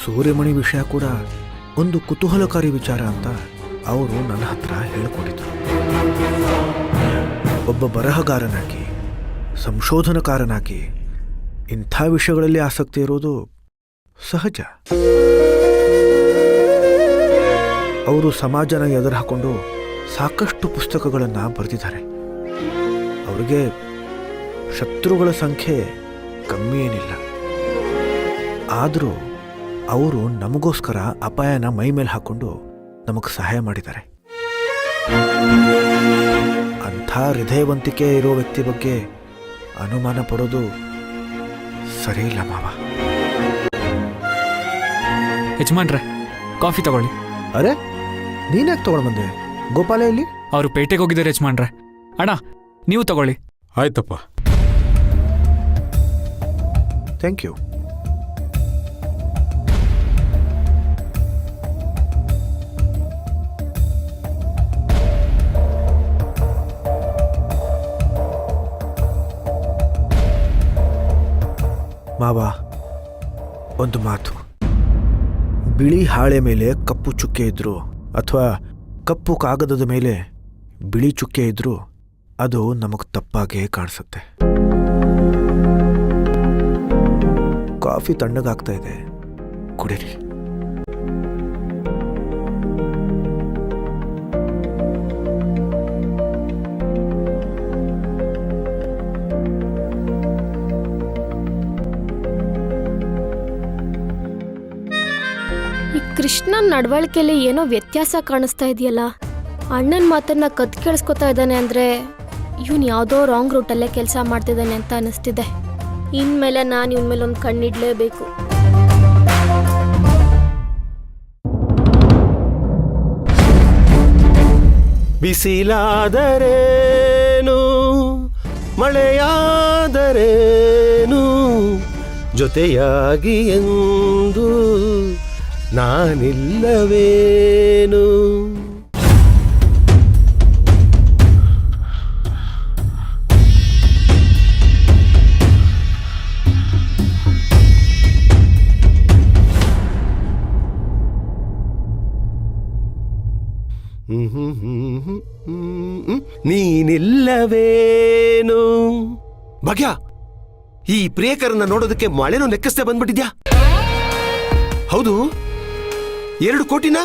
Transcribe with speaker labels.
Speaker 1: ಸೂರ್ಯಮಣಿ ವಿಷಯ ಕೂಡ ಒಂದು ಕುತೂಹಲಕಾರಿ ವಿಚಾರ ಅಂತ ಅವರು ನನ್ನ ಹತ್ರ ಹೇಳಿಕೊಟ್ಟಿದ್ರು. ಒಬ್ಬ ಬರಹಗಾರನಾಗಿ, ಸಂಶೋಧನಕಾರನಾಗಿ ಇಂಥ ವಿಷಯಗಳಲ್ಲಿ ಆಸಕ್ತಿ ಇರೋದು ಸಹಜ. ಅವರು ಸಮಾಜನ ಎದುರು ಹಾಕೊಂಡು ಸಾಕಷ್ಟು ಪುಸ್ತಕಗಳನ್ನು ಬರೆದಿದ್ದಾರೆ. ಅವರಿಗೆ ಶತ್ರುಗಳ ಸಂಖ್ಯೆ ಕಮ್ಮಿ ಏನಿಲ್ಲ. ಆದರೂ ಅವರು ನಮಗೋಸ್ಕರ ಅಪಾಯನ ಮೈ ಮೇಲೆ ಹಾಕೊಂಡು ನಮಗೆ ಸಹಾಯ ಮಾಡಿದ್ದಾರೆ. ಅಂಥ ಹೃದಯವಂತಿಕೆ ಇರೋ ವ್ಯಕ್ತಿ ಬಗ್ಗೆ ಅನುಮಾನ ಪಡೋದು ಸರಿ ಇಲ್ಲ ಮಾವ.
Speaker 2: ಯಜಮಾನ್ರೆ, ಕಾಫಿ ತಗೊಳ್ಳಿ.
Speaker 1: ಅರೆ, ನೀನ್ಯಾಕೆ ತಗೊಂಡು ಬಂದೆ? ಗೋಪಾಲ ಇಲ್ಲಿ?
Speaker 2: ಅವರು ಪೇಟೆಗೆ ಹೋಗಿದ್ದಾರೆ ಯಜಮಾನ್ರೆ. ಅಣ್ಣ, ನೀವು ತಗೊಳ್ಳಿ.
Speaker 3: ಆಯ್ತಪ್ಪ.
Speaker 1: Thank you. ಮಾವ, ಒಂದು ಮಾತು. ಬಿಳಿ ಹಾಳೆ ಮೇಲೆ ಕಪ್ಪು ಚುಕ್ಕೆ ಇದ್ರು ಅಥವಾ ಕಪ್ಪು ಕಾಗದದ ಮೇಲೆ ಬಿಳಿ ಚುಕ್ಕೆ ಇದ್ರು ಅದು ನಮಗೆ ತಪ್ಪಾಗೇ ಕಾಣಿಸುತ್ತೆ. ಕಾಫಿ ತಣ್ಣಗಾಗ್ತಾ ಇದೆ, ಕುಡೀರಿ.
Speaker 4: ಈ ಕೃಷ್ಣನ್ ನಡವಳಿಕೆಯಲ್ಲಿ ಏನೋ ವ್ಯತ್ಯಾಸ ಕಾಣಿಸ್ತಾ ಇದೆಯಲ್ಲ. ಅಣ್ಣನ ಮಾತನ್ನ ಕತ್ ಕೇಳಿಸ್ಕೊತಾ ಇದ್ದಾನೆ ಅಂದ್ರೆ ಇವನ್ ಯಾವುದೋ ರಾಂಗ್ ರೂಟಲ್ಲೇ ಕೆಲಸ ಮಾಡ್ತಿದ್ದಾನೆ ಅಂತ ಅನಿಸ್ತಿದೆ. ಇನ್ಮೇಲೆ ನಾನು ಇವನ್ ಮೇಲೆ ಒಂದು ಕಣ್ಣಿಡ್ಲೇಬೇಕು.
Speaker 5: ಬಿಸಿಲಾದರೇನು ಮಳೆಯಾದರೇನು ಜೊತೆಯಾಗಿ ಎಂದು ನಾನಿಲ್ಲವೇನು. ನೀನಿಲ್ಲವೇನು. ಭಾಗ್ಯ, ಈ ಪ್ರಿಯಕರನ್ನ ನೋಡೋದಕ್ಕೆ ಮಳೆನೂ ಲೆಕ್ಕಿಸದೆ ಬಂದ್ಬಿಟ್ಟಿದ್ಯಾ? ಹೌದು, 2 ಕೋಟಿನ